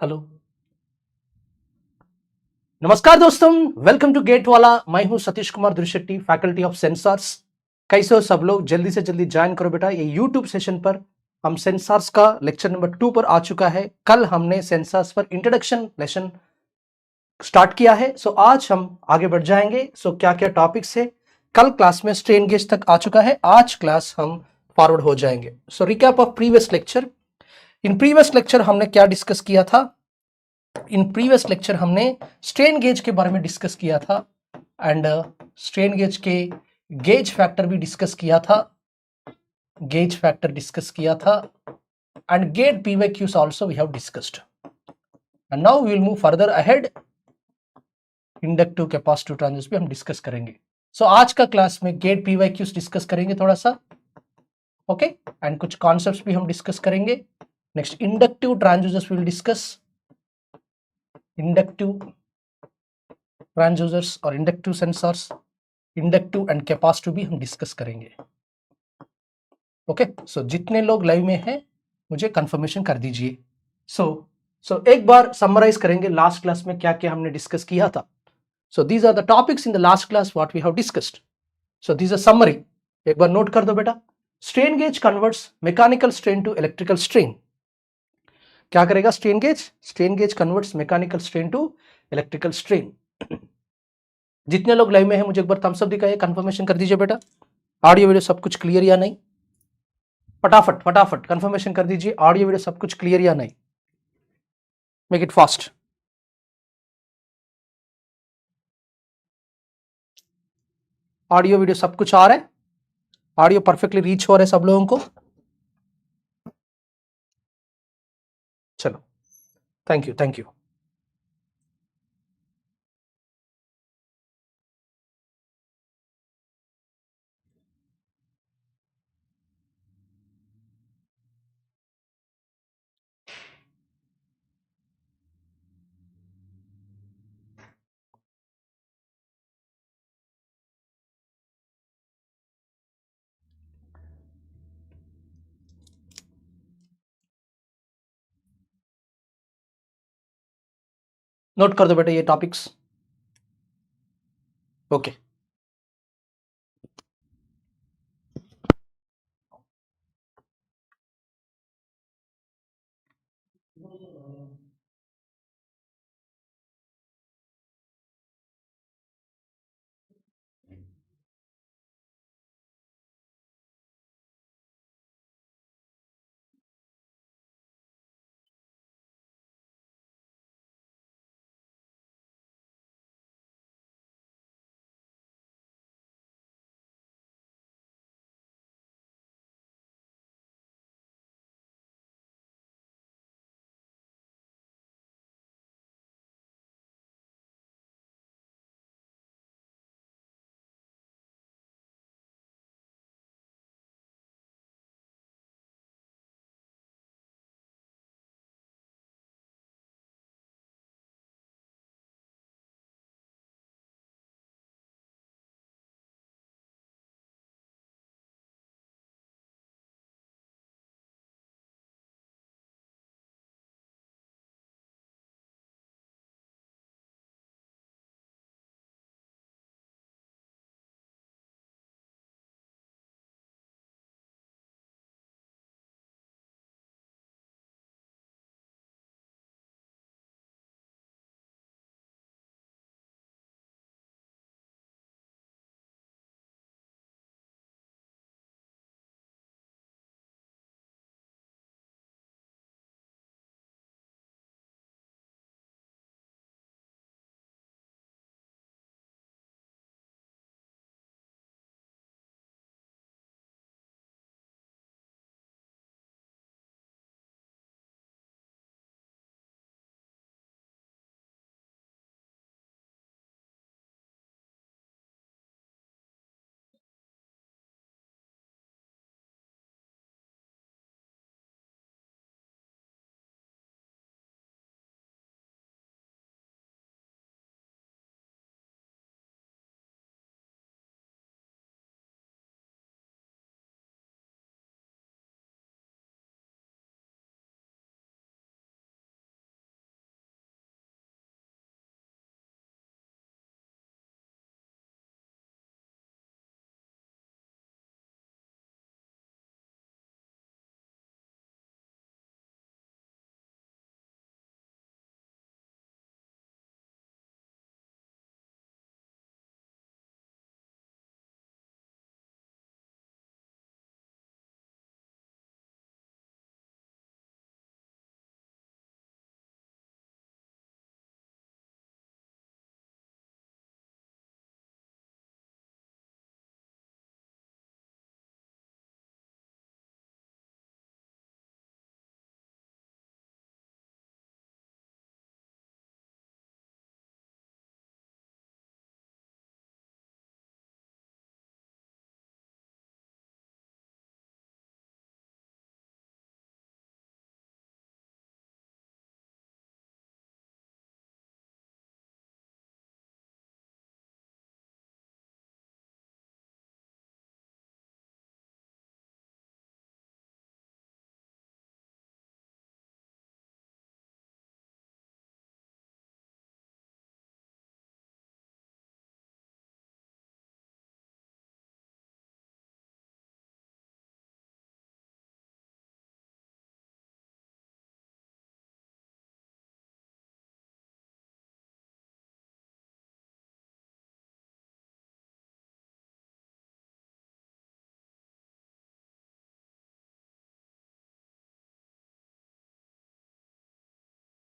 Hello, नमस्कार दोस्तों, welcome to get वाला। मैं हूं Satish Kumar Dwishetty, faculty of sensors. कैसे हो सब लोग? जल्दी से जल्दी ज्वाइन करो बेटा। ये यूट्यूब सेशन पर हम सेंसर्स का लेक्चर नंबर 2 पर आ चुका है। कल हमने सेंसर्स पर इंट्रोडक्शन लेसन स्टार्ट किया है। सो आज हम आगे बढ़ जाएंगे। सो क्या क्या टॉपिक्स है? कल क्लास में स्ट्रेन गेज तक आ चुका है, आज क्लास हम फॉरवर्ड हो जाएंगे। So recap of previous lecture. In previous lecture हमने क्या डिस्कस किया था? इन प्रीवियस लेक्चर हमने स्ट्रेन गेज के बारे में डिस्कस किया था एंड स्ट्रेन गेज के गेज फैक्टर भी डिस्कस किया था, गेज फैक्टर डिस्कस किया था and GATE PYQs also we have discussed. And now we will move further ahead. Inductive capacitive transistor भी हम डिस्कस करेंगे। सो आज का क्लास में गेट PYQs डिस्कस करेंगे थोड़ा सा, ओके, एंड कुछ कॉन्सेप्ट्स भी हम डिस्कस करेंगे। Next inductive transistors will discuss, inductive transducers और inductive sensors, inductive and capacitive भी हम डिस्कस करेंगे। ओके, सो जितने लोग लाइव में हैं मुझे कंफर्मेशन कर दीजिए। सो एक बार समराइज करेंगे लास्ट क्लास में क्या क्या हमने डिस्कस किया था। So these are the topics in the last class what we have discussed. So this a summary, एक बार नोट कर दो बेटा। Strain gauge converts mechanical strain to electrical strain. क्या करेगा strain gauge? Strain gauge converts mechanical strain to electrical strain. जितने लोग live में हैं मुझे एक बार थम्स अप दिखाइए, कंफर्मेशन कर दीजिए बेटा। ऑडियो वीडियो सब कुछ क्लियर या नहीं? फटाफट फटाफट कंफर्मेशन कर दीजिए, ऑडियो वीडियो सब कुछ क्लियर या नहीं? Make it fast. Audio video सब कुछ आ रहा है? ऑडियो परफेक्टली रीच हो रहा है सब लोगों को? चलो, thank you thank you. Note कर दो बेटा ये टॉपिक्स, ओके।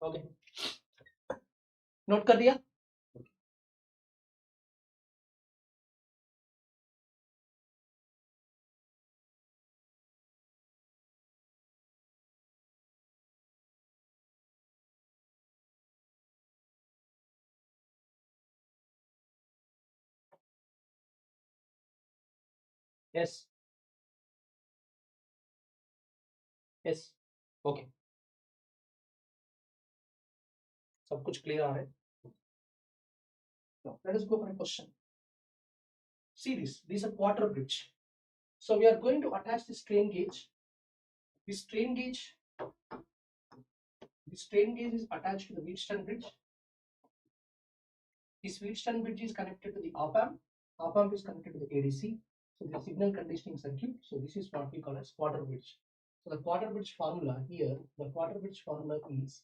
ओके, नोट कर दिया? यस, यस, ओके, सब कुछ क्लियर आ रहा है? Let us go for a question. See this is a quarter bridge. So we are going to attach the strain gauge. This strain gauge, is attached to the Wheatstone bridge. This Wheatstone bridge is connected to the op-amp. Op-amp is connected to the ADC. So the signal conditioning circuit. So this is what we call as quarter bridge. So the quarter bridge formula here, the quarter bridge formula is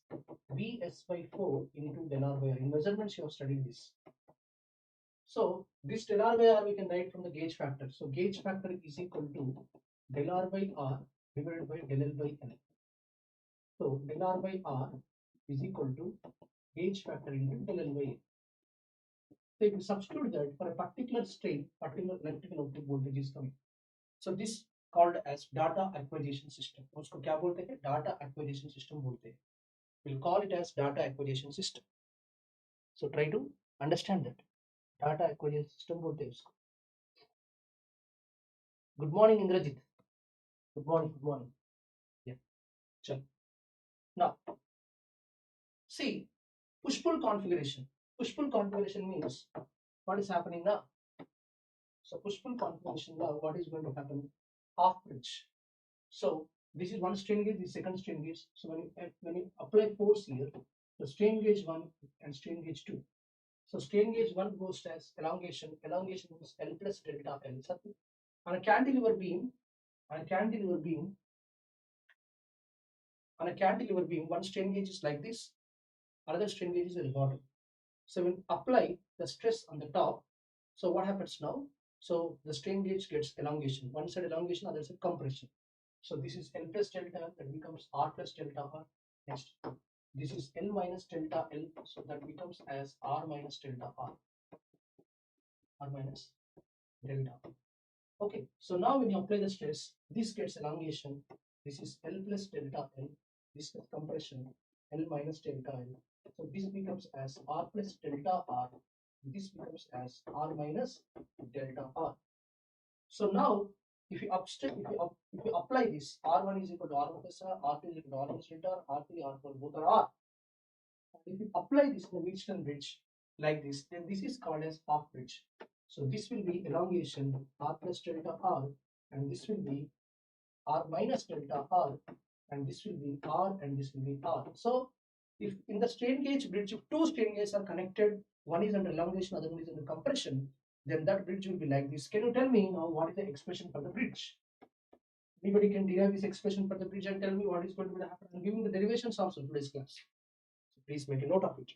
Vs by 4 into del R by R. In measurements you have studied this. So this del R by R we can write from the gauge factor. So gauge factor is equal to del R by R divided by del L by L. So del R by R is equal to gauge factor into del L by L. So if you substitute that for a particular strain, particular electrical output voltage is coming. So this called as data acquisition system. उसको क्या बोलते हैं? Data acquisition system बोलते हैं. We'll call it as data acquisition system. So try to understand that. Data acquisition system बोलते हैं उसको. Good morning, Indrajit. Good morning. Good morning. Yeah. चल. Now, see push-pull configuration. Push-pull configuration means what is happening now. So push-pull configuration now, what is going to happen? Half bridge. So this is one strain gauge, this second strain gauge. So when you apply force here, the strain gauge 1 and strain gauge 2. So strain gauge 1 goes as elongation. Elongation is L plus delta L. On a cantilever beam, one strain gauge is like this, another strain gauge is at the bottom. So when apply the stress on the top, so what happens now? So the strain gauge gets elongation. One side elongation, other side compression. So this is L plus delta L, that becomes R plus delta R. Next, this is L minus delta L, so that becomes as R minus delta R. R minus delta. Okay, so now when you apply the stress, this gets elongation. This is L plus delta L. This gets compression, L minus delta L. So this becomes as R plus delta R. This becomes as R minus delta R. So now, if you apply this, R1 is equal to R1 plus R, R2 is equal to R minus delta R, R3, R4, both are R. And if you apply this in the Wheatstone bridge like this, then this is called as half bridge. So this will be elongation R plus delta R, and this will be R minus delta R, and this will be R, and this will be R. So if in the strain gauge bridge, if two strain gauges are connected, one is under elongation, other one is under compression, then that bridge will be like this. Can you tell me now what is the expression for the bridge? Anybody can derive this expression for the bridge and tell me what is going to happen? I'm giving the derivations also in today's class. So please make a note of it.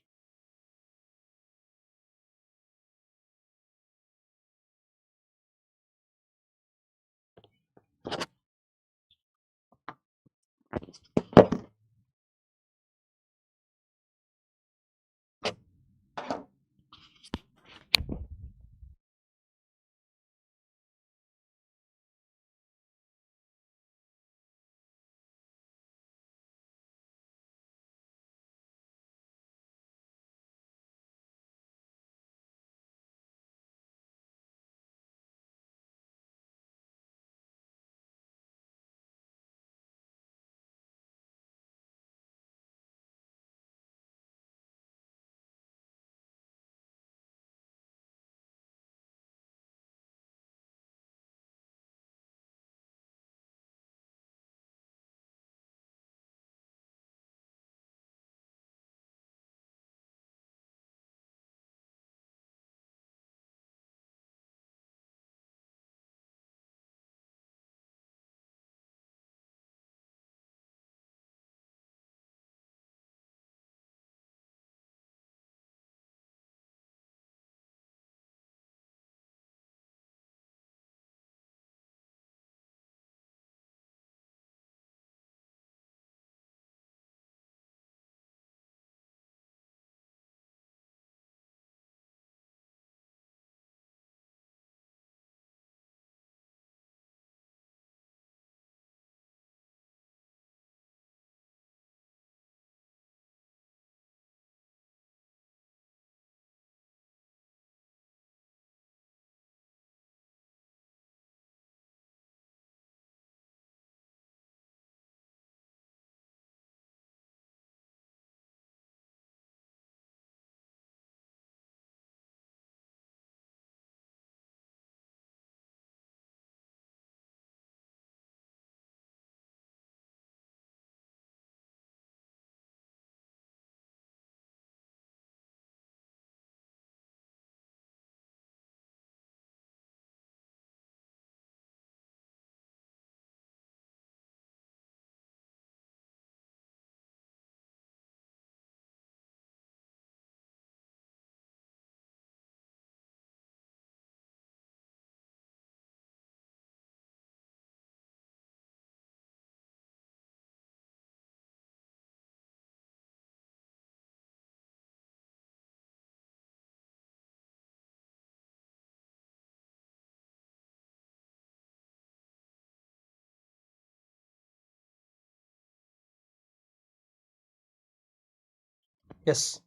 Yes,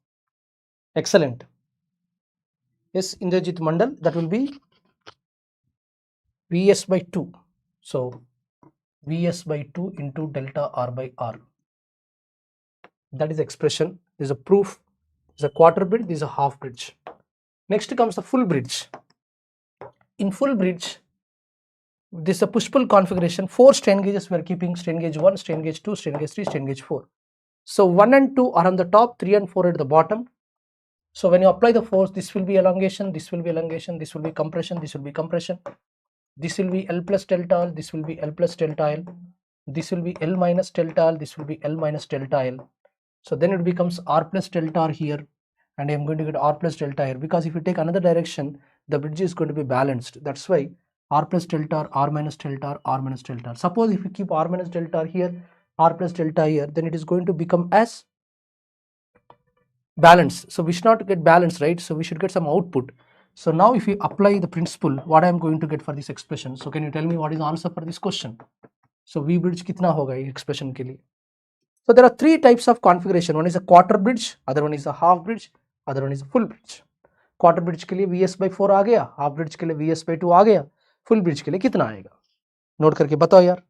excellent. Yes, Indrajit Mandal, that will be Vs by 2. So Vs by 2 into delta R by R. That is expression. This is a proof. This is a quarter bridge. This is a half bridge. Next comes the full bridge. In full bridge, this is a push-pull configuration. 4 strain gauges we are keeping: strain gauge 1, strain gauge 2, strain gauge 3, strain gauge 4. So 1 and 2 are on the top, 3 and 4 at the bottom. So when you apply the force, this will be elongation, this will be elongation, this will be compression, this will be compression. This will be L plus delta L, this will be L plus delta L, this will be L minus delta L, this will be L minus delta L. So then it becomes R plus delta R here, and I am going to get R plus delta here, because if you take another direction, the bridge is going to be balanced. That's why R plus delta R, R minus delta R, R minus delta R. Suppose if you keep R minus delta R here, R plus delta here, then it is going to become as balanced. So we should not get balance, right? So we should get some output. So now if you apply the principle, what I am going to get for this expression? So can you tell me what is the answer for this question? So V bridge kitna hoga ye expression ke liye? So there are 3 types of configuration. One is a quarter bridge, other one is a half bridge, other one is a full bridge. Quarter bridge के लिए Vs by 4 आ गया, half bridge के लिए Vs by 2 आ गया, full bridge के लिए कितना आएगा? नोट करके बताओ यार.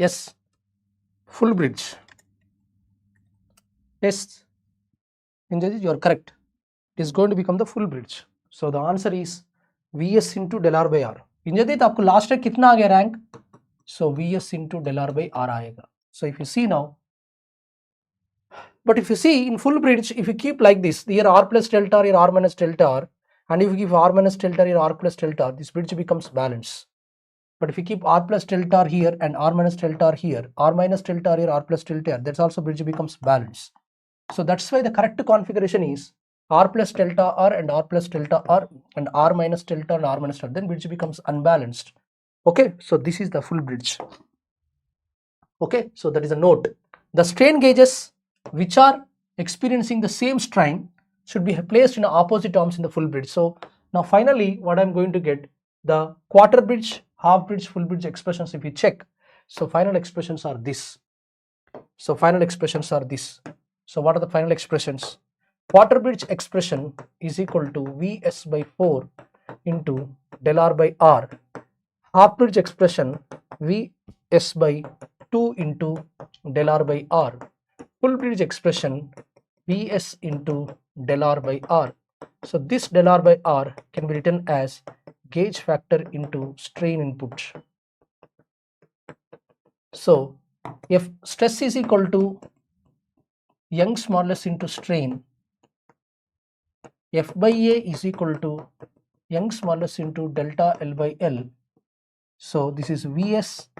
Yes, full bridge. Yes, Indrajit, you are correct. It is going to become the full bridge. So the answer is Vs into del R by R. Indrajit, आपको last में कितना आ गया rank? So Vs into del R by R आएगा. So if you see now, but if you see in full bridge, if you keep like this, here R plus delta R, here R minus delta R, and if you give R minus delta R, here R plus delta R, this bridge becomes balanced. But if you keep R plus delta R here and R minus delta R here, R minus delta R here, R plus delta R, that's also bridge becomes balanced. So that's why the correct configuration is R plus delta R and R plus delta R and R minus delta and R minus delta. Then bridge becomes unbalanced. Okay, so this is the full bridge. Okay, so that is a note. The strain gauges which are experiencing the same strain should be placed in opposite arms in the full bridge. So now finally what I'm going to get, the quarter bridge, half bridge, full bridge expressions, if you check, so final expressions are this. So final expressions are this. So what are the final expressions? Water bridge expression is equal to Vs by 4 into del R by R. Half bridge expression Vs by 2 into del R by R. Full bridge expression Vs into del R by R. So this del R by R can be written as gauge factor into strain input. So if stress is equal to Young's modulus into strain, F by A is equal to Young's modulus into delta L by L. So this is Vs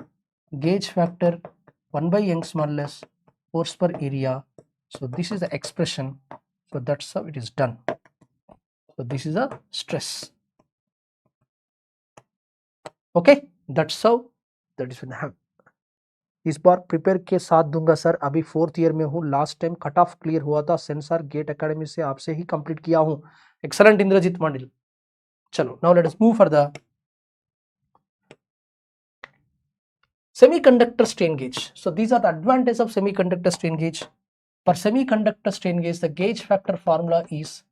gauge factor 1 by Young's modulus force per area. So this is the expression. So that's how it is done. So this is a stress. Okay, that's how that is when इस बार prepare के साथ दूंगा sir, अभी 4th year में हूँ, last time cut off clear हुआ था sensor gate academy से, आपसे ही कंप्लीट किया हूँ. एक्सलेंट इंद्रजीत मंडिल. चलो now let us move for the semiconductor strain gauge. So these are the advantages of semiconductor strain gauge. For semiconductor strain gauge, the gauge factor formula is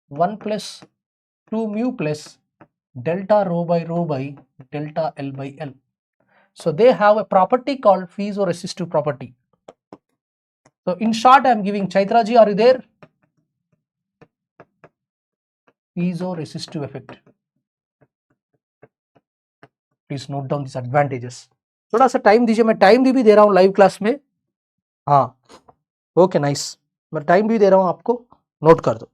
1 plus 2 mu plus delta rho by delta L by L. So they have a property called piezoresistive property. So in short, I am giving Chaitra ji, are you there? Piezoresistive effect. Please note down these advantages. थोड़ा सा time दीजिए, मैं time भी दे रहा हूँ live class में. हाँ okay nice, मैं टाइम भी दे रहा हूँ आपको, नोट कर दो.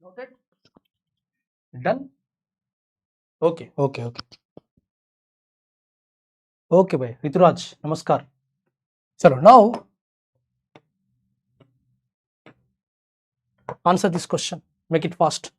Noted? Done? Okay, okay, okay. Okay, bhai. Rituraj, namaskar. Chalo, now answer this question. Make it fast.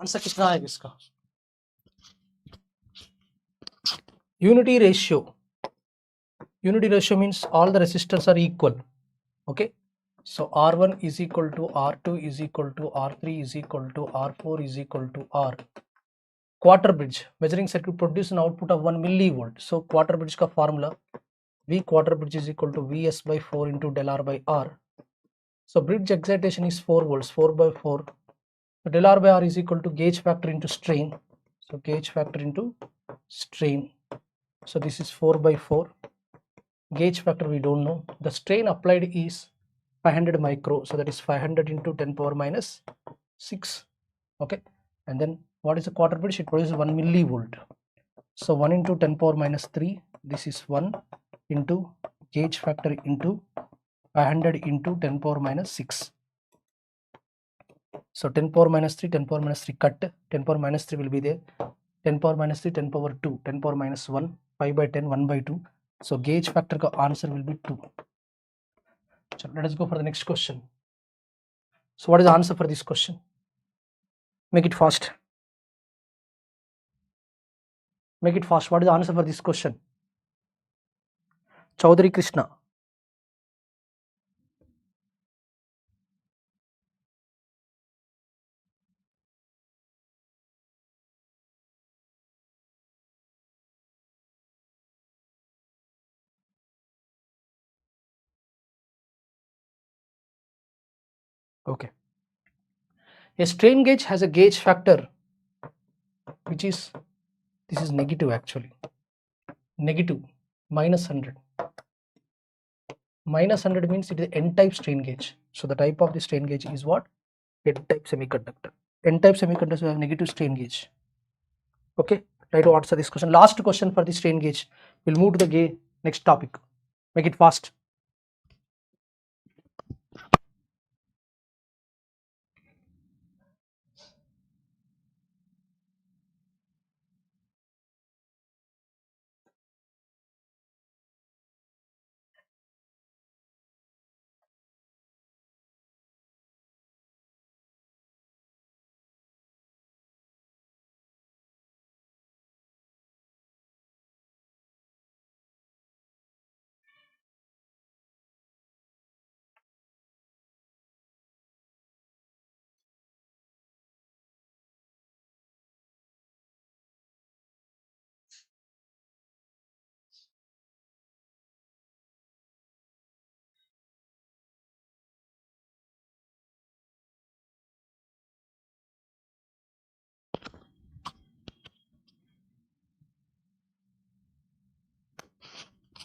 Answer कितना आएगा इसका? Unity ratio. Unity ratio means all the resistors are equal. Okay. So R1 is equal to R2 is equal to R3 is equal to R4 is equal to R. Quarter bridge measuring circuit produce an output of 1 millivolt. So quarter bridge का formula V quarter bridge is equal to Vs by 4 into del R by R. So bridge excitation is 4 volts, 4 by 4. So del R by R is equal to gauge factor into strain. So gauge factor into strain. So this is 4 by 4. Gauge factor we don't know. The strain applied is 500 micro. So that is 500 into 10 power minus 6. Okay. And then what is the quarter bridge? It produces 1 millivolt. So 1 into 10 power minus 3. This is 1 into gauge factor into 500 into 10 power minus 6. So 10 power minus 3, 10 power minus 3 cut. 10 power minus 3 will be there. 10 power minus 3, 10 power 2, 10 power minus 1, 5 by 10, 1 by 2. So gauge factor ka answer will be 2. So let us go for the next question. So what is the answer for this question? Make it fast. Make it fast. What is the answer for this question? Chaudhary Krishna. Okay. A strain gauge has a gauge factor which is, this is negative actually. Negative, minus 100. Minus 100 means it is N-type strain gauge. So the type of the strain gauge is what? N-type semiconductor. N-type semiconductors have negative strain gauge. Okay, try to answer this question. Last question for the strain gauge. We'll move to the next topic. Make it fast.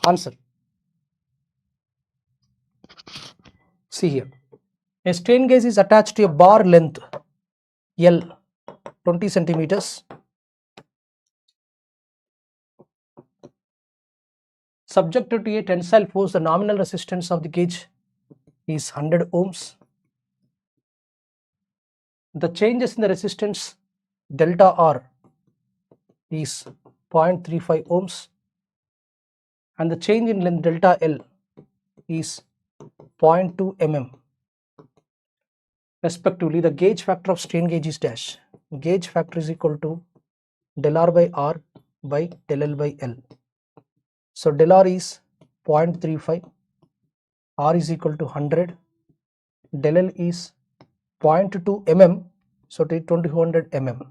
Answer. See here. A strain gauge is attached to a bar length L 20 centimeters. Subjected to a tensile force, the nominal resistance of the gauge is 100 ohms. The changes in the resistance delta R is 0.35 ohms and the change in length delta L is 0.2 mm. Respectively, the gauge factor of strain gauge is dash. Gauge factor is equal to del R by R by del L by L. So del R is 0.35, R is equal to 100, del L is 0.2 mm, so 200 mm.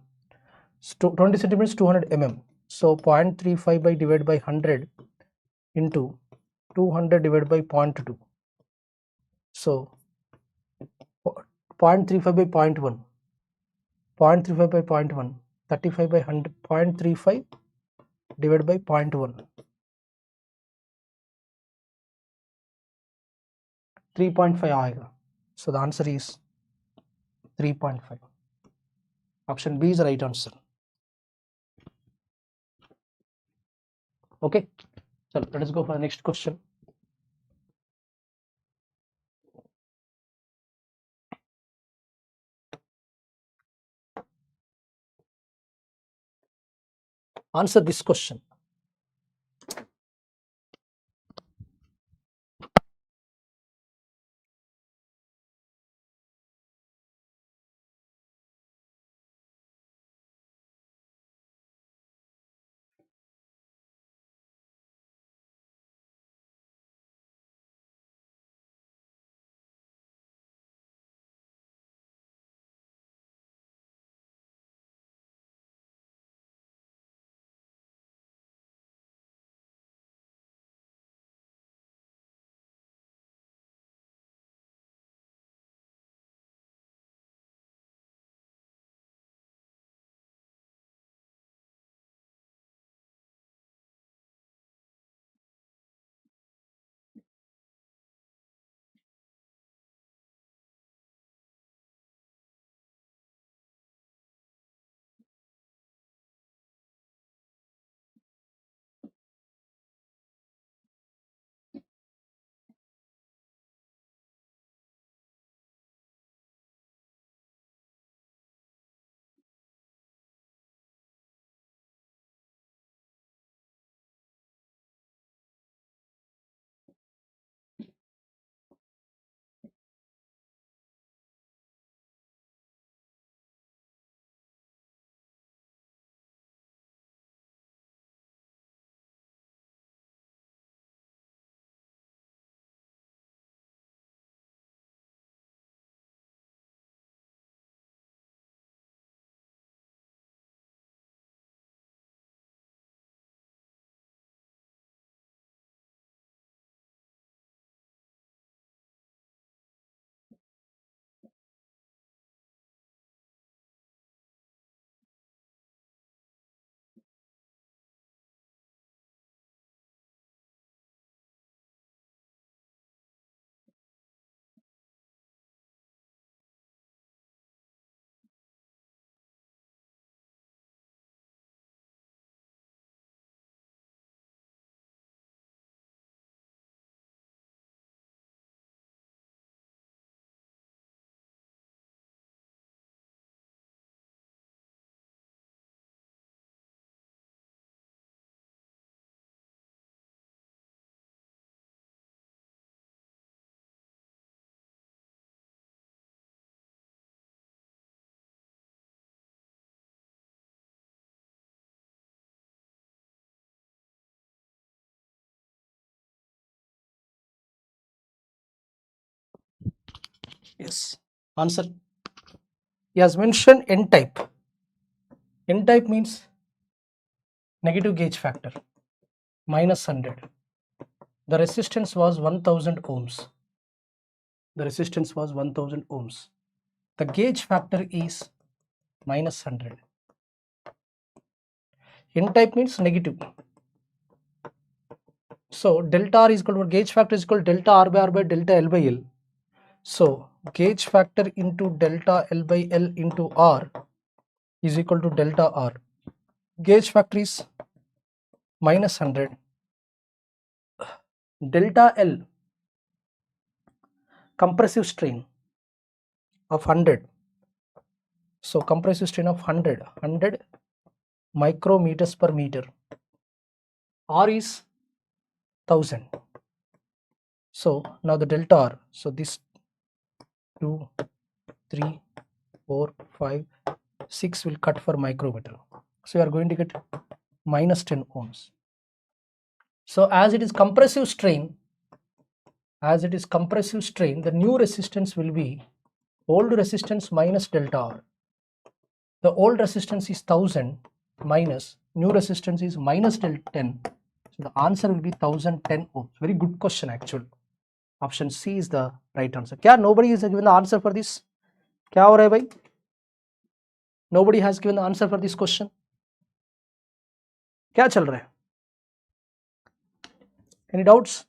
20 centimeters 200 mm. So 0.35 by divided by 100 into 200 divided by 0.2. So 0.35 by 0.1, 0.35 by 0.1, 35 by 100, 0.35 divided by 0.1. 3.5 आएगा. So the answer is 3.5. Option B is the right answer. Okay, so let us go for the next question. Answer this question. Yes. Answer. He has mentioned N type. N type means negative gauge factor minus 100. The resistance was 1000 ohms. The resistance was 1000 ohms. The gauge factor is minus 100. N type means negative. So delta R is equal to gauge factor is equal to delta R by R by delta L by L. So gauge factor into delta L by L into R is equal to delta R. Gauge factor is minus 100. Delta L, compressive strain of 100. So compressive strain of 100 micrometers per meter. R is 1000. So now the delta R, so this 2, 3, 4, 5, 6 will cut for micrometer. So you are going to get minus 10 ohms. So as it is compressive strain, the new resistance will be old resistance minus delta R. The old resistance is 1000 minus new resistance is minus delta 10. So the answer will be 1010 ohms. Very good question actually. Option C is the right answer. Kya nobody is given the answer for this? Kya ho raha hai bhai? Nobody has given the answer for this question. Kya chal raha hai? Any doubts?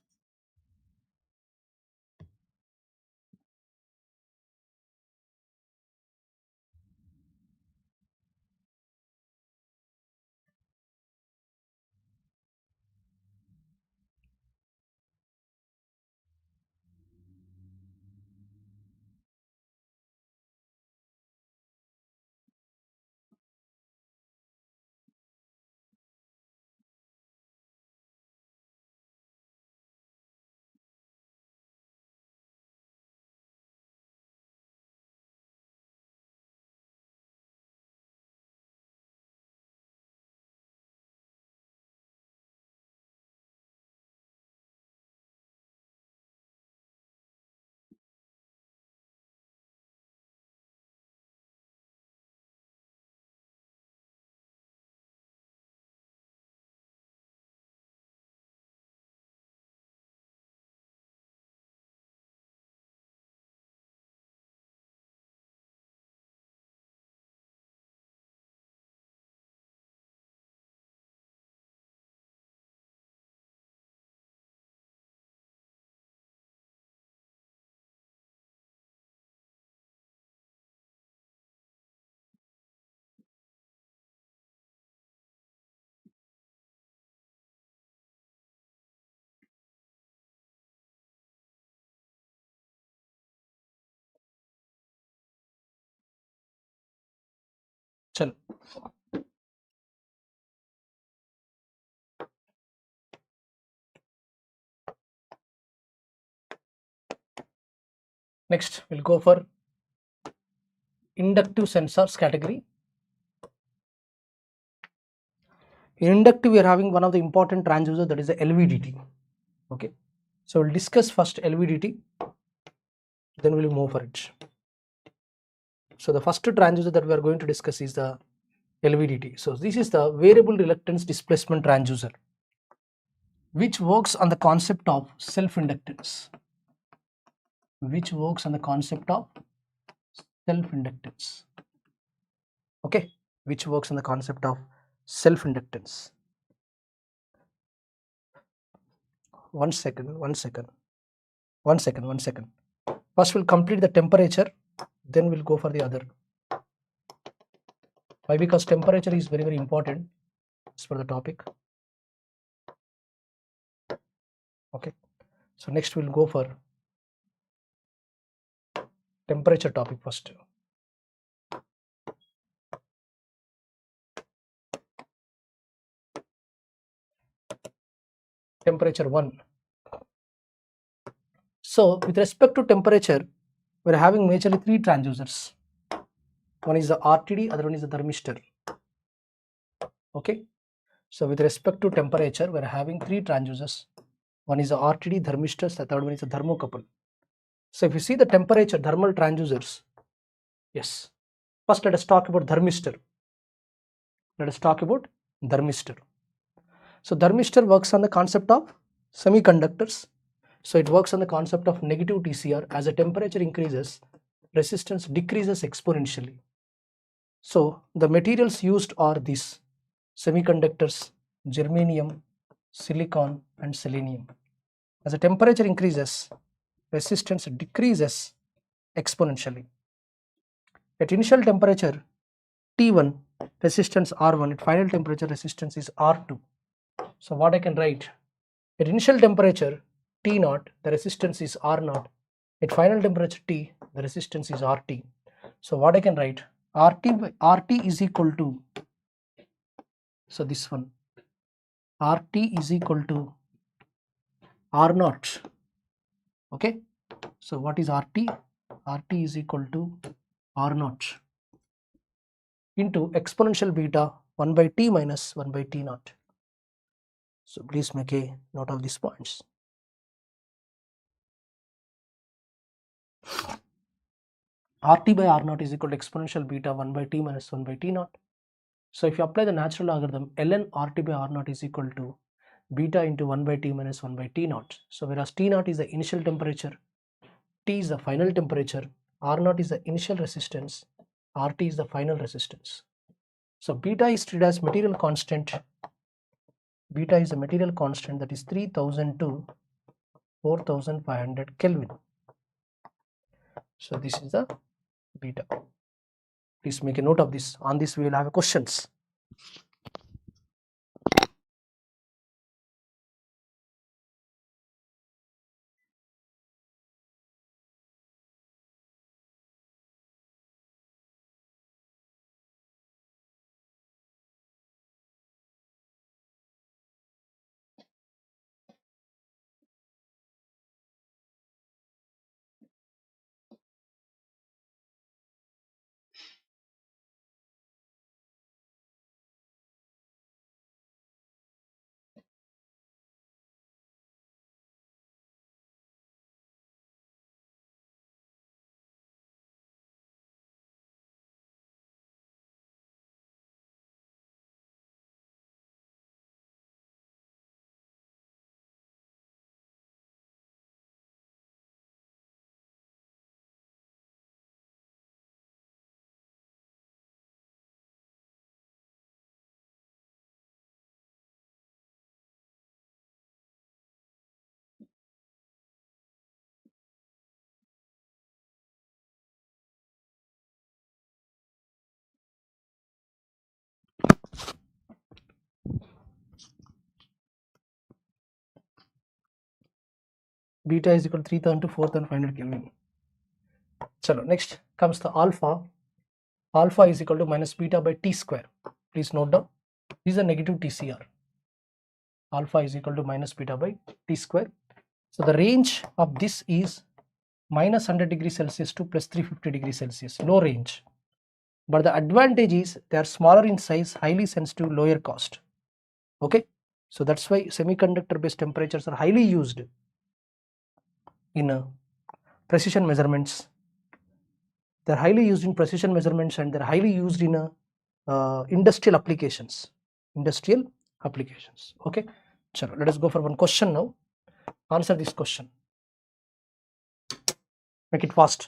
Chal. Next we'll go for inductive sensors category. In inductive we are having one of the important transducer, that is the LVDT. Okay, so we'll discuss first LVDT, then we'll move for it. So the first transducer that we are going to discuss is the LVDT. So this is the variable reluctance displacement transducer, which works on the concept of self-inductance. Okay, which works on the concept of self-inductance. One second. First we'll complete the temperature, then we'll go for the other. Why? Because temperature is very, very important as per the topic. Okay, so next we'll go for temperature topic first. Temperature 1. So with respect to temperature, we're having majorly three transducers. One is the RTD, other one is the thermistor. Okay, so with respect to temperature, we're having three transducers. One is the RTD, thermistors, the third one is the thermocouple. So if you see the temperature thermal transducers, yes. First let us talk about thermistor. So thermistor works on the concept of semiconductors. So it works on the concept of negative TCR. As the temperature increases, resistance decreases exponentially. So the materials used are these: semiconductors, germanium, silicon and selenium. As the temperature increases, resistance decreases exponentially. At initial temperature T1, resistance R1, at final temperature resistance is R2. So what I can write, at initial temperature T0, the resistance is R0. At final temperature T, the resistance is RT. So what I can write, RT is equal to, so this one, RT is equal to R0. Okay, so what is RT? RT is equal to R0 into exponential beta 1 by T minus 1 by T0. So please make a note of these points. RT by R0 is equal to exponential beta 1 by T minus 1 by T0. So if you apply the natural logarithm, ln RT by R0 is equal to beta into 1 by T minus 1 by T0. So whereas T0 is the initial temperature, T is the final temperature, R0 is the initial resistance, RT is the final resistance. So beta is treated as material constant. Beta is a material constant, that is 3000 to 4500 Kelvin. So this is the beta. Please make a note of this. On this we will have questions. Beta is equal to 3000 to 4500 Kelvin. Chalo, next comes the alpha. Alpha is equal to minus beta by T square. Please note down. This is a negative TCR. Alpha is equal to minus beta by T square. So the range of this is minus 100 degrees Celsius to plus 350 degrees Celsius. Low range. But the advantage is they are smaller in size, highly sensitive, lower cost. Okay. So that's why semiconductor based temperatures are highly used in precision measurements. They're highly used in precision measurements and they're highly used in industrial applications. Industrial applications. Okay. So let us go for one question now. Answer this question. Make it fast.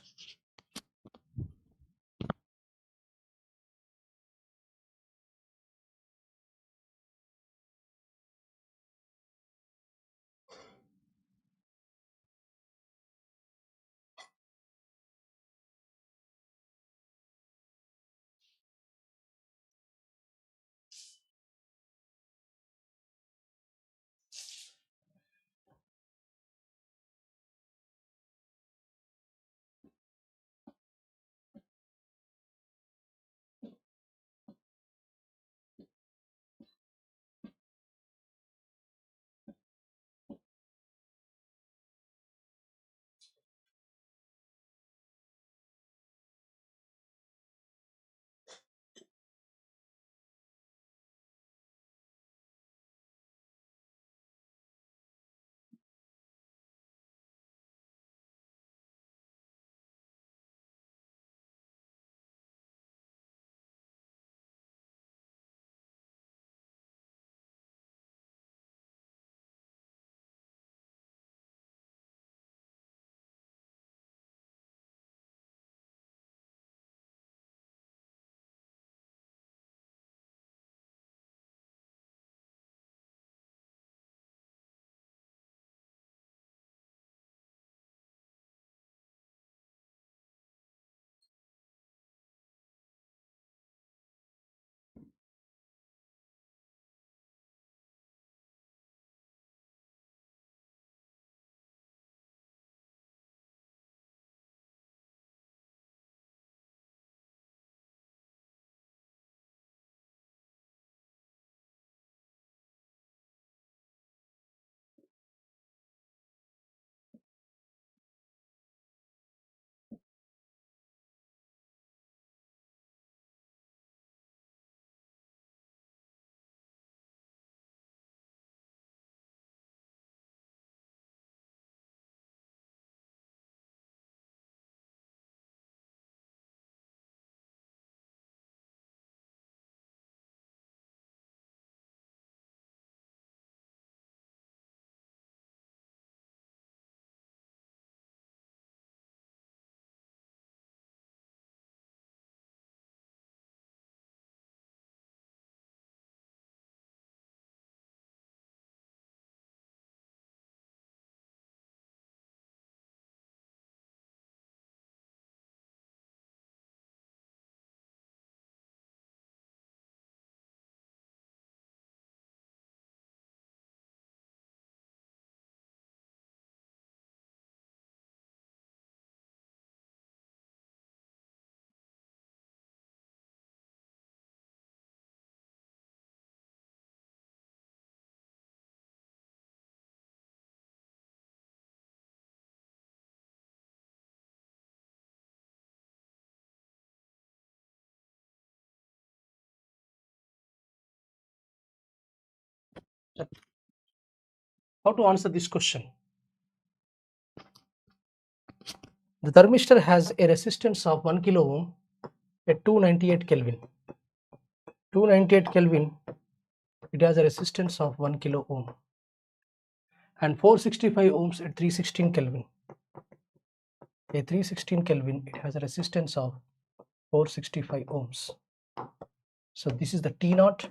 How to answer this question? The thermistor has a resistance of 1 kilo ohm at 298 Kelvin. 298 Kelvin, it has a resistance of 1 kilo ohm, and 465 ohms at 316 Kelvin. At 316 Kelvin, it has a resistance of 465 ohms. So this is the T naught,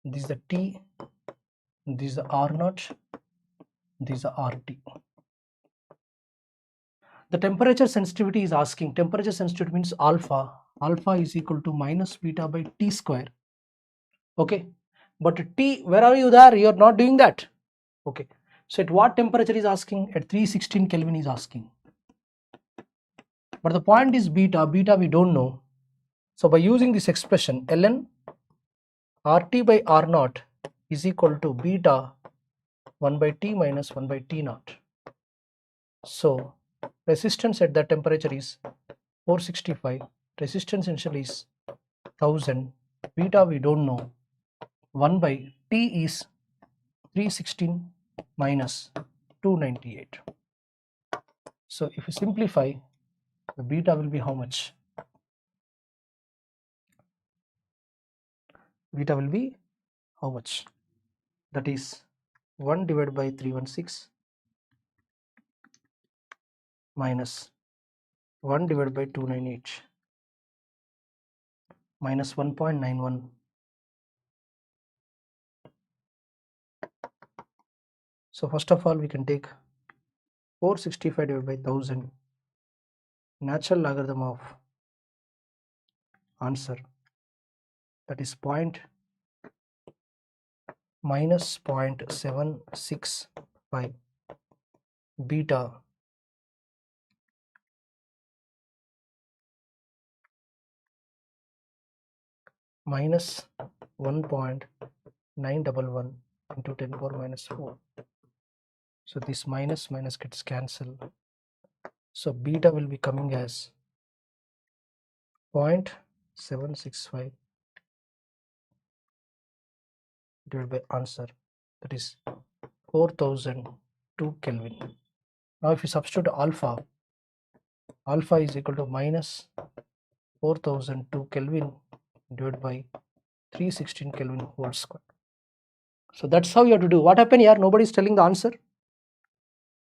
this is the T, this is the R naught, this is the RT. The temperature sensitivity is asking, temperature sensitivity means alpha. Alpha is equal to minus beta by T square. Okay, but T, where are you there? You are not doing that. Okay, so at what temperature is asking? At 316 Kelvin is asking. But the point is beta we don't know. So by using this expression, ln RT by R naught is equal to beta 1 by T minus 1 by T naught. So resistance at that temperature is 465, resistance initial is 1000, beta we don't know, 1 by T is 316 minus 298. So if you simplify, the beta will be how much? Beta will be how much? That is 1 divided by 316 minus 1 divided by 298 minus 1.91. So first of all, we can take 465 divided by 1000, natural logarithm of answer, that is minus 0.765, beta minus 1.911 into 10 power minus 4. So this minus gets cancelled. So beta will be coming as 0.765 divided by answer, that is 4002 Kelvin. Now if you substitute alpha is equal to minus 4002 Kelvin divided by 316 Kelvin whole square. So that's how you have to do. What happened here? Nobody is telling the answer.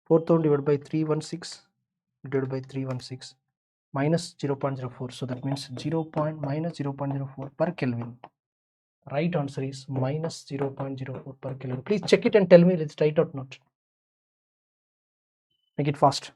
4000 divided by 316 divided by 316 minus 0.04. So that means minus 0.04 per Kelvin. Right answer is minus 0.04 per Kelvin. Please check it and tell me it's right or not. Make it fast.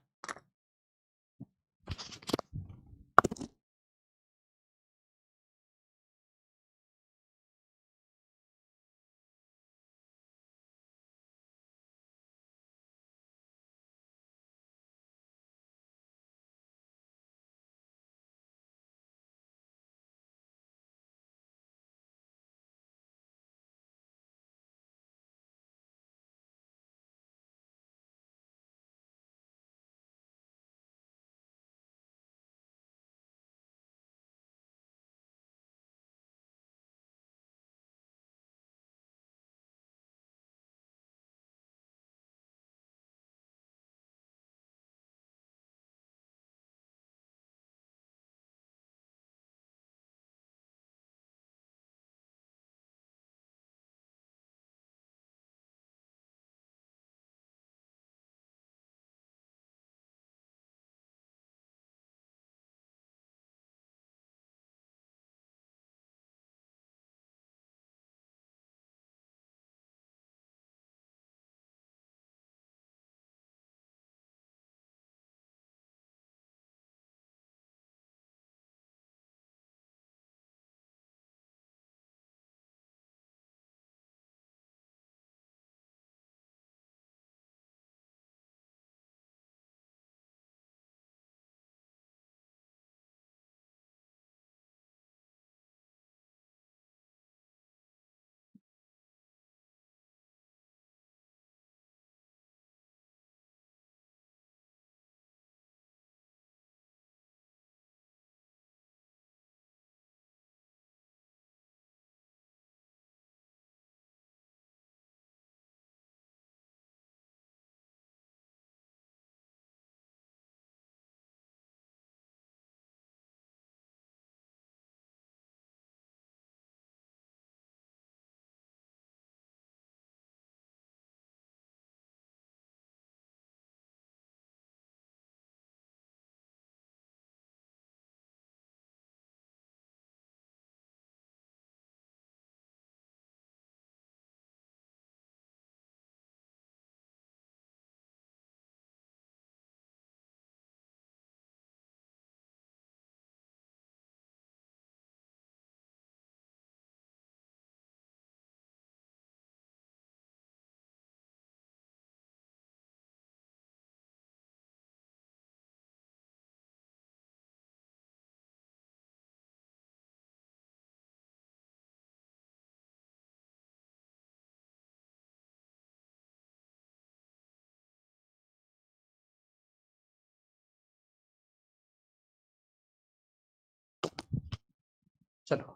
Chalo.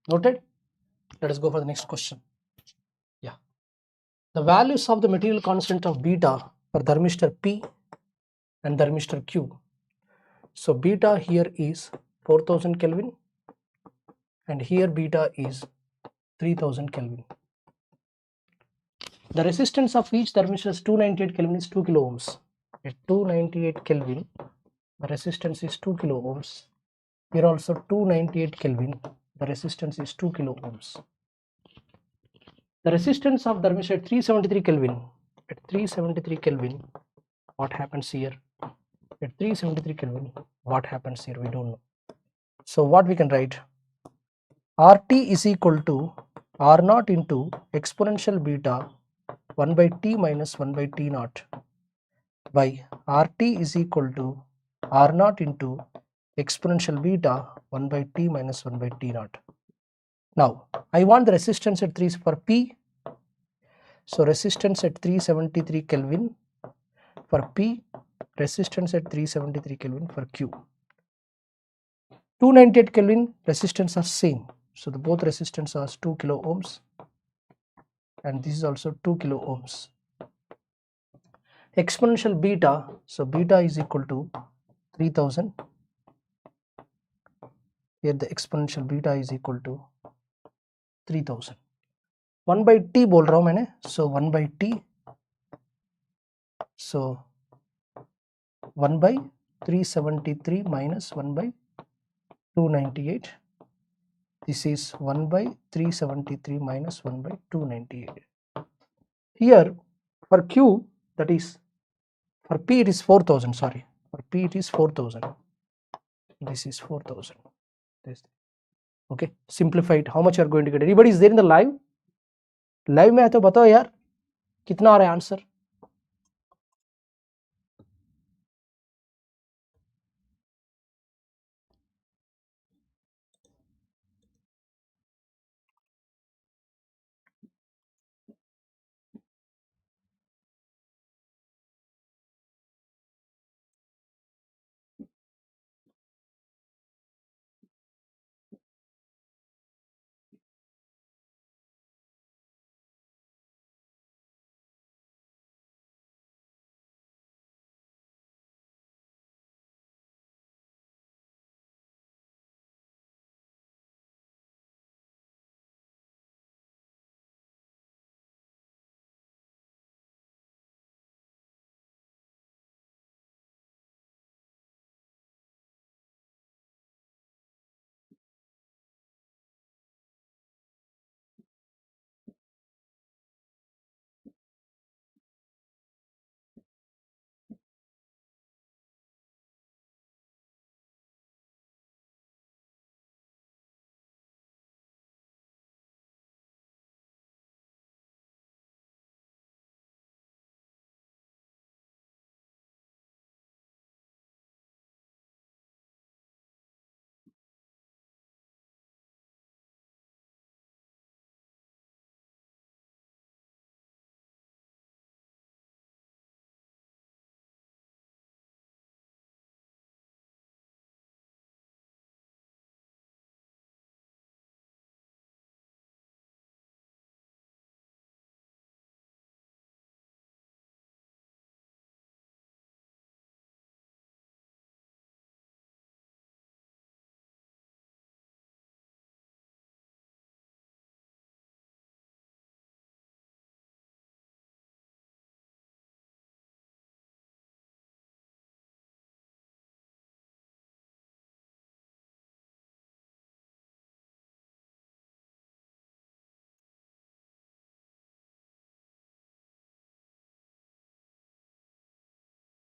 Noted? Let us go for the next question. Yeah. The values of the material constant of beta for thermistor P and thermistor Q. So beta here is 4000 Kelvin and here beta is 3000 Kelvin. The resistance of each thermistor is 298 Kelvin is 2 kilo ohms. At 298 Kelvin, the resistance is 2 kilo ohms. Here also 298 Kelvin, the resistance is 2 kilo ohms. The resistance of thermistor at 373 Kelvin, at 373 Kelvin, what happens here? At 373 Kelvin, what happens here? We don't know. So what we can write? RT is equal to R naught into exponential beta 1 by T minus 1 by T naught by RT is equal to R naught into exponential beta 1 by T minus 1 by T naught. Now I want the resistance at 3 for P. So resistance at 373 Kelvin for P, resistance at 373 Kelvin for Q. 298 Kelvin resistance are same. So the both resistance are 2 kilo ohms and this is also 2 kilo ohms. Exponential beta, so beta is equal to 3000. Here the exponential beta is equal to 3000. 1 by T बोल रहा हूँ मैंने, so 1 by T, so 1 by 373 minus 1 by 298. This is 1 by 373 minus 1 by 298. Here for Q, that is for P it is 4000, sorry, for P it is 4000. This is 4000. This. Okay, simplified. How much you are going to get? Anybody is there in the live? Live में है तो बताओ यार कितना आ रहा है answer?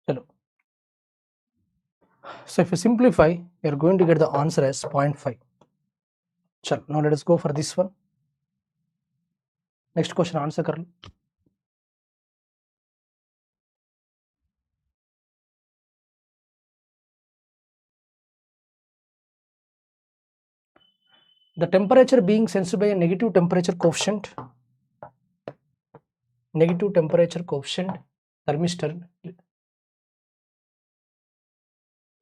Hello. So if you simplify, you are going to get the answer as 0.5. Chalo, now let us go for this one. Next question answer कर लो. The temperature being sensed by a negative temperature coefficient thermistor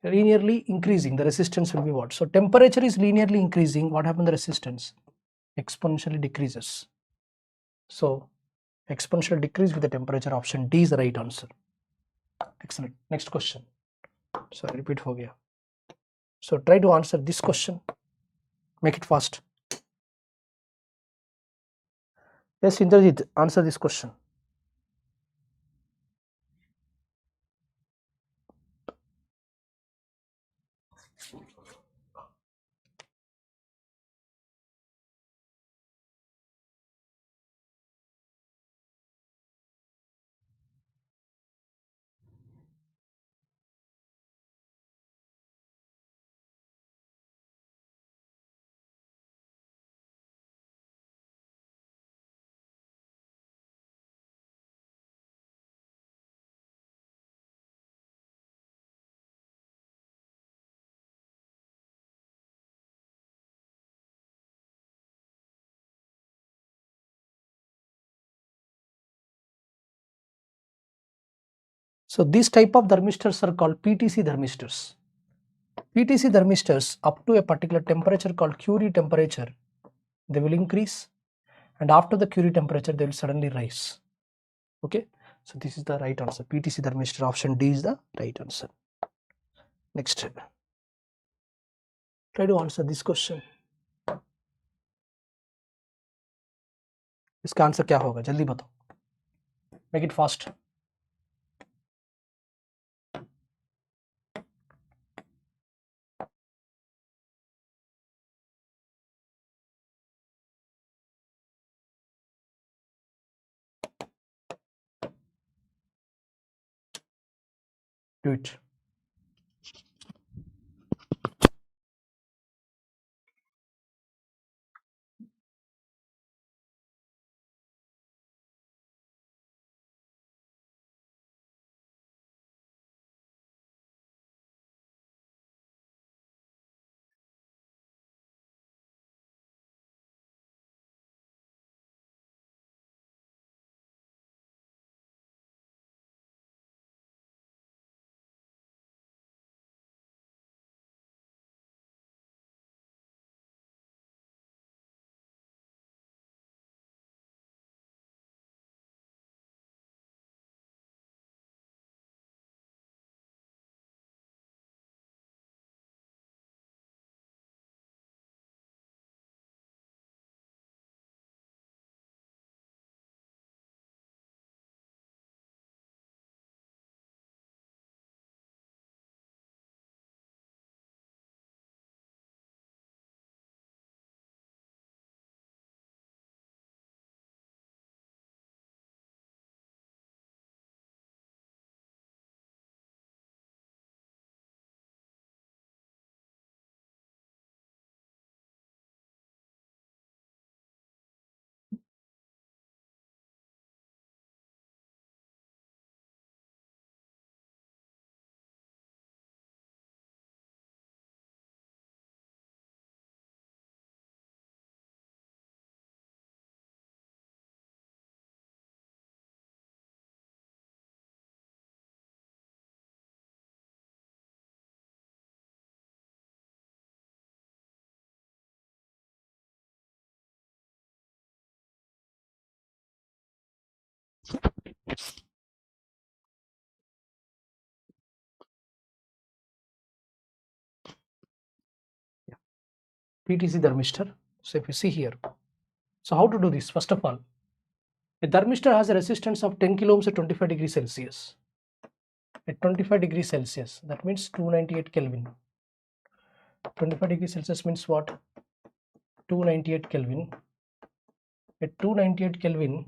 linearly increasing, the resistance will be what? So temperature is linearly increasing. What happens? The resistance exponentially decreases. So exponential decrease with the temperature. Option D is the right answer. Excellent. Next question. Sorry, repeat ho gaya. So try to answer this question. Make it fast. Yes, Indrajit, answer this question. So these type of thermistors are called PTC thermistors. PTC thermistors up to a particular temperature called Curie temperature, they will increase, and after the Curie temperature they will suddenly rise. Okay, so this is the right answer. PTC thermistor, option D is the right answer. Next, try to answer this question. इसका answer क्या होगा? जल्दी बताओ. Make it fast. Do it. PTC thermistor. So if you see here, so how to do this? First of all, a thermistor has a resistance of 10 kilo ohms at 25 degrees Celsius. At 25 degrees Celsius, that means 298 Kelvin. 25 degrees Celsius means what? 298 Kelvin. At 298 Kelvin,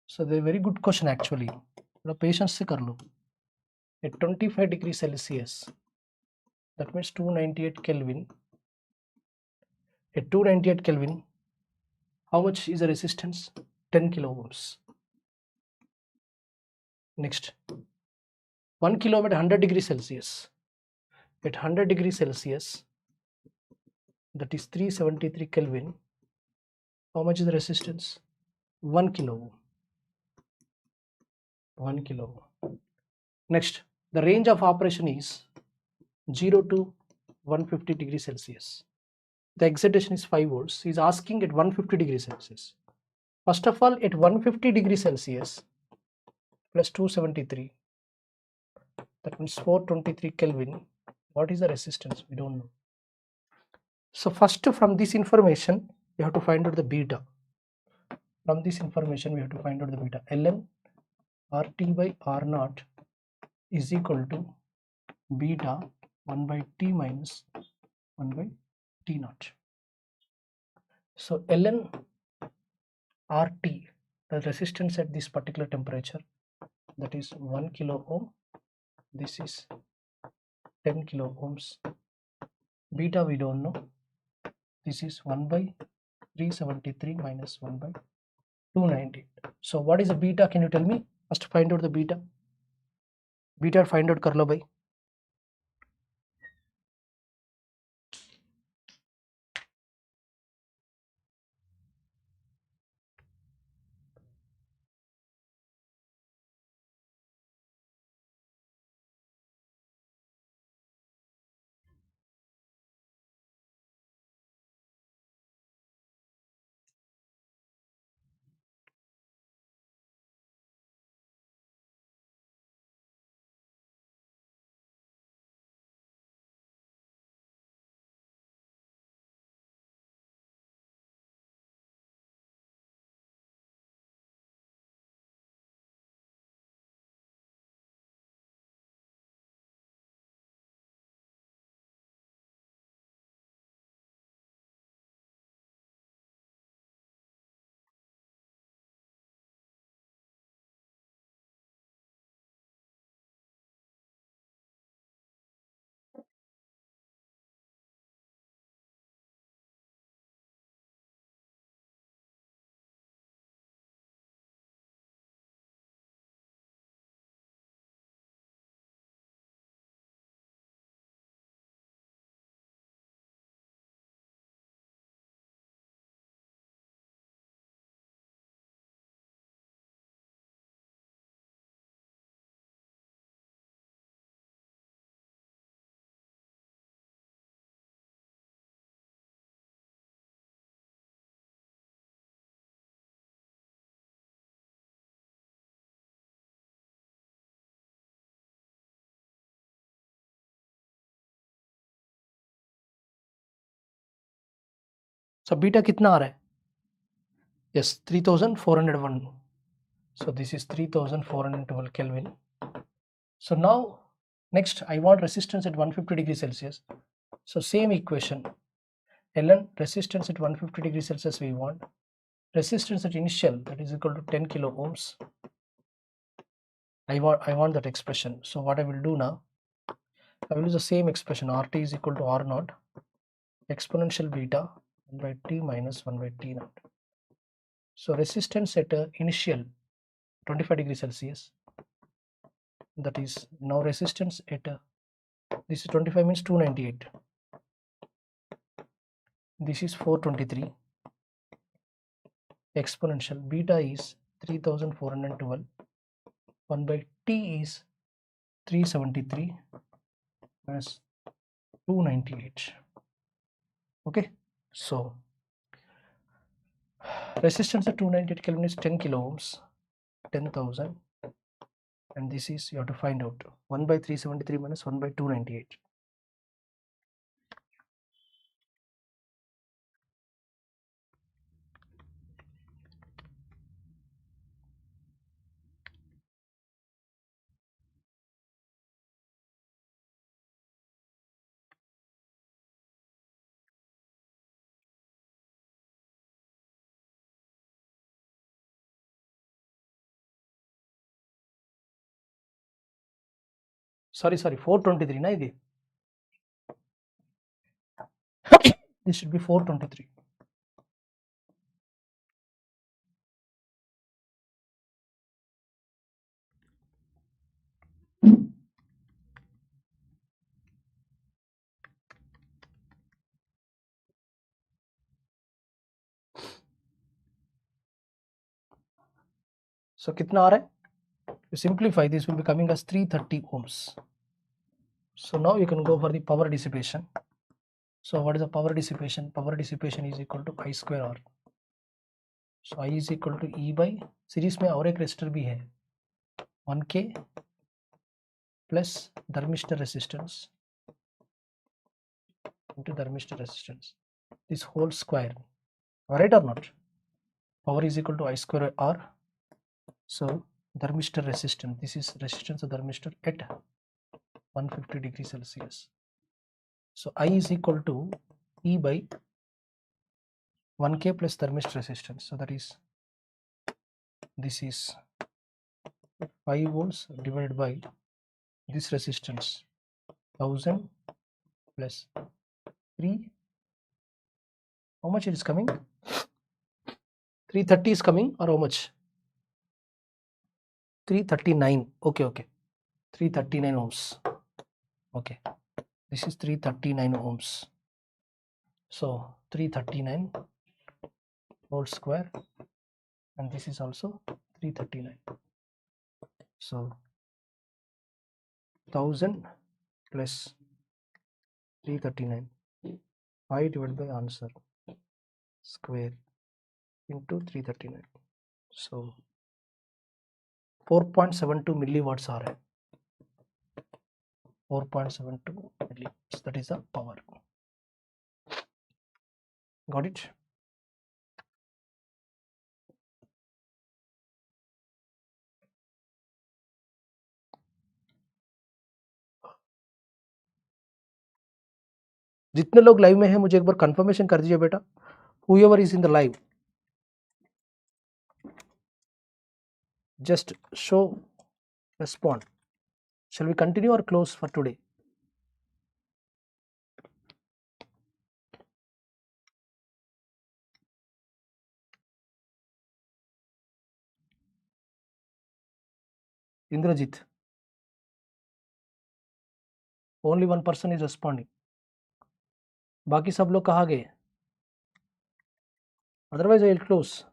so the very good question actually. Patience से कर लो. At 25 degrees Celsius, that means 298 Kelvin. At 298 Kelvin, how much is the resistance? 10 kilo ohms. Next, 1 kilo ohm at 100 degrees Celsius. At 100 degrees Celsius, that is 373 Kelvin. How much is the resistance? 1 kilo ohm. 1 kilo ohm. Next, The range of operation is 0 to 150 degrees Celsius. The excitation is 5 volts. He is asking at 150 degrees Celsius. First of all, at 150 degrees Celsius plus 273, that means 423 Kelvin. What is the resistance? We don't know. So first, from this information, you have to find out the beta. From this information, we have to find out the beta. Ln RT by R naught is equal to beta 1 by T minus 1 by T naught. So Ln RT, the resistance at this particular temperature, that is 1 kilo ohm. This is 10 kilo ohms. Beta we don't know. This is 1 by 373 minus 1 by 290. So what is the beta? Can you tell me? First find out the beta. Beta find out kar lo bhai. So beta kitna aa raha hai? Yes, 3401. So this is 3412 Kelvin. So now next I want resistance at 150 degrees Celsius. So same equation. Ln resistance at 150 degrees Celsius we want. Resistance at initial, that is equal to 10 kilo ohms. I want that expression. So what I will do now, I will use the same expression. RT is equal to R naught exponential beta 1 by T minus 1 by T naught. So resistance at initial 25 degrees Celsius, that is now resistance at this is 25 means 298. This is 423 exponential beta is 3412. 1 by T is 373 minus 298. Okay, so resistance at 298 Kelvin is 10 kilo ohms, 10,000, and this is you have to find out 1 by 373 minus 1 by 298. Sorry, 423 na idi. This should be 423. So कितना आ रहा है? you simplify, this will be coming as 330 ohms. So now you can go for the power dissipation. So what is the power dissipation? Power dissipation is equal to I square R. So I is equal to E by, series में और एक resistor भी है, 1K plus thermistor resistance into thermistor resistance, this whole square, right or not? Power is equal to I square R. So thermistor resistance, this is resistance of thermistor at 150 degrees Celsius. So I is equal to E by 1K plus thermistor resistance. So that is, this is 5 volts divided by this resistance 1000 plus 3. How much it is coming? 330 is coming, or how much? 339. Okay, 339 ohms. Okay, this is 339 ohms. So 339 whole square, and this is also 339. So 1000 plus 339, I divided by answer square into 339. So 4.72 milliwatts are 4.72 milliwatts. That is the power. Got it? जितने लोग live में हैं मुझे एक बार confirmation कर दीजिए बेटा. Whoever is in the live, just show, respond. Shall we continue or close for today? Indrajit, only one person is responding. बाकी सब लोग कहाँ गए? Otherwise I will close.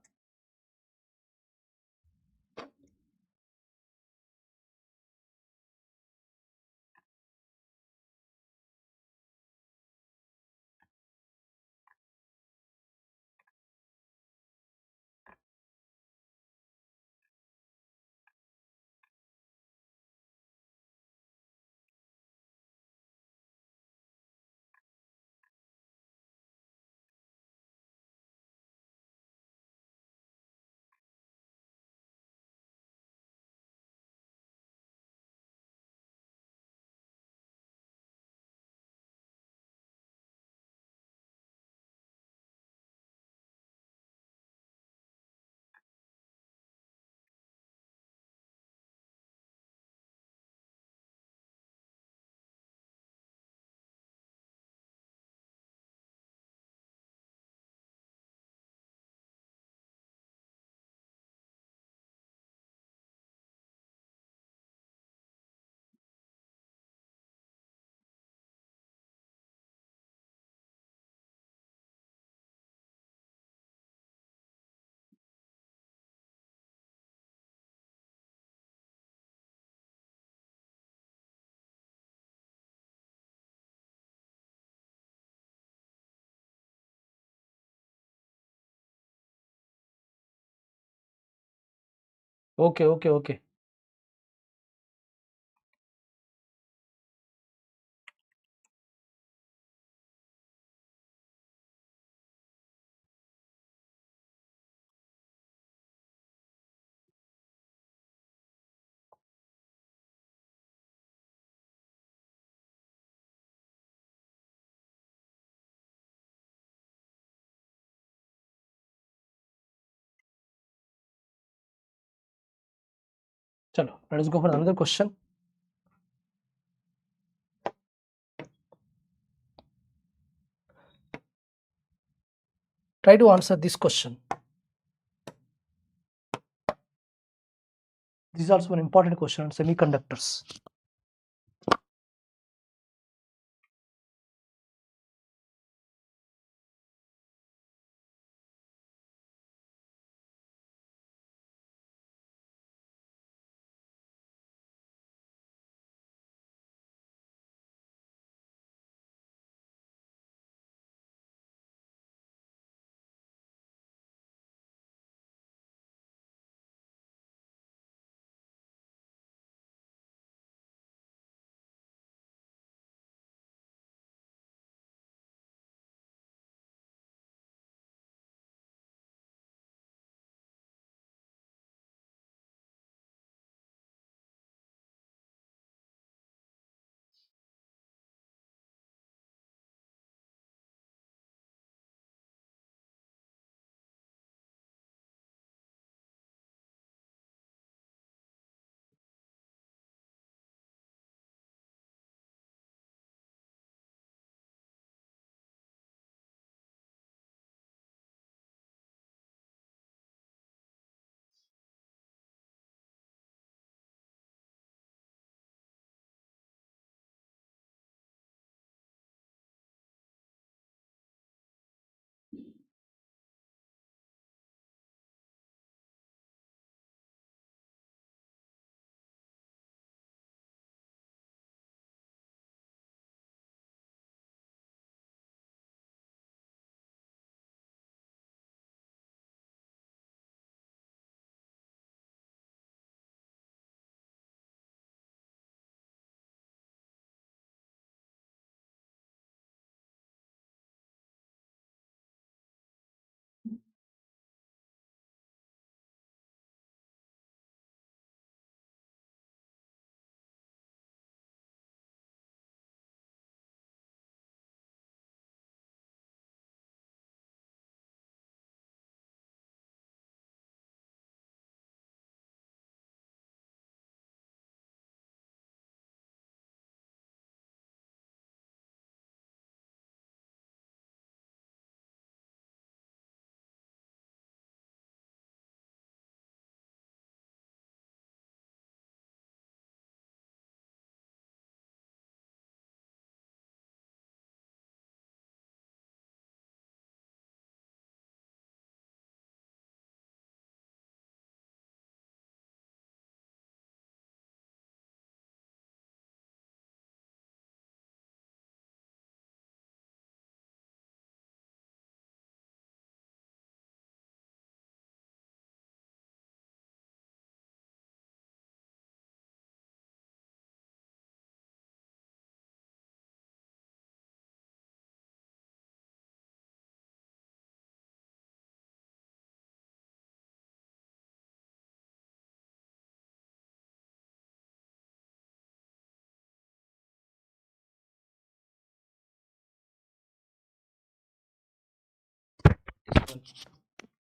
Okay. Chalo, let us go for another question. Try to answer this question. This is also an important question on semiconductors.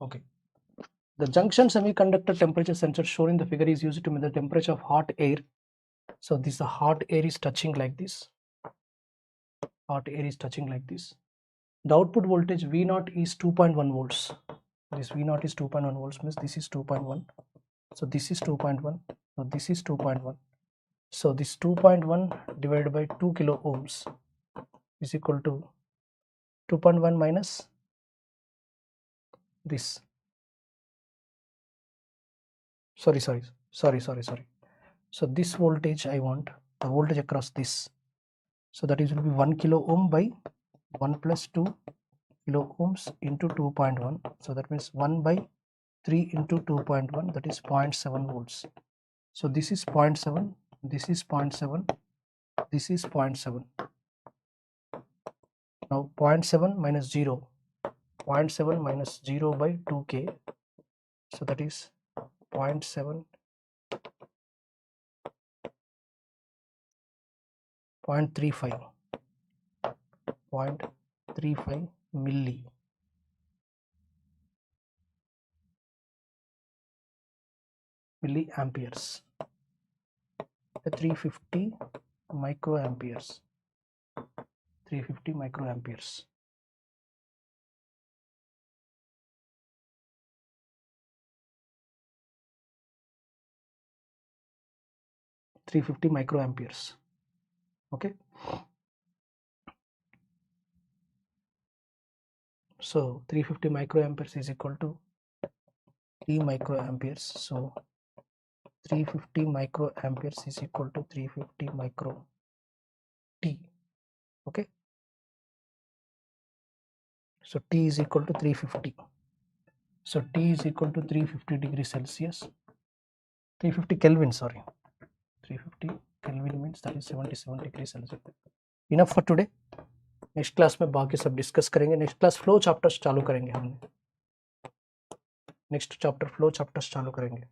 Okay. The junction semiconductor temperature sensor shown in the figure is used to measure the temperature of hot air. So this the hot air is touching like this. Hot air is touching like this. The output voltage V0 is 2.1 volts. This V0 is 2.1 volts, means this is 2.1. So this is 2.1. So this is 2.1. So this 2.1 divided by 2 kilo ohms is equal to 2.1 minus this. Sorry. So this voltage I want, the voltage across this. So that is will be 1 kilo ohm by 1 plus 2 kilo ohms into 2.1. So that means 1 by 3 into 2.1, that is 0.7 volts. So this is 0.7, this is 0.7, this is 0.7. Now 0.7 minus 0, 0.7 minus 0 by 2k. So that is 0.7, 0.35 milliamperes, 350 microamperes, 350 microamperes. Okay. So 350 microamperes is equal to 3 microamperes. So 350 microamperes is equal to 350 micro T. Okay. So T is equal to 350. So T is equal to 350 degrees Celsius. 350 Kelvin, sorry. 350 Kelvin means that is 77 degrees Celsius. Enough for today. Next class में बाकी सब discuss करेंगे. Next class flow chapters चालू करेंगे हमने. Next chapter flow chapters चालू करेंगे.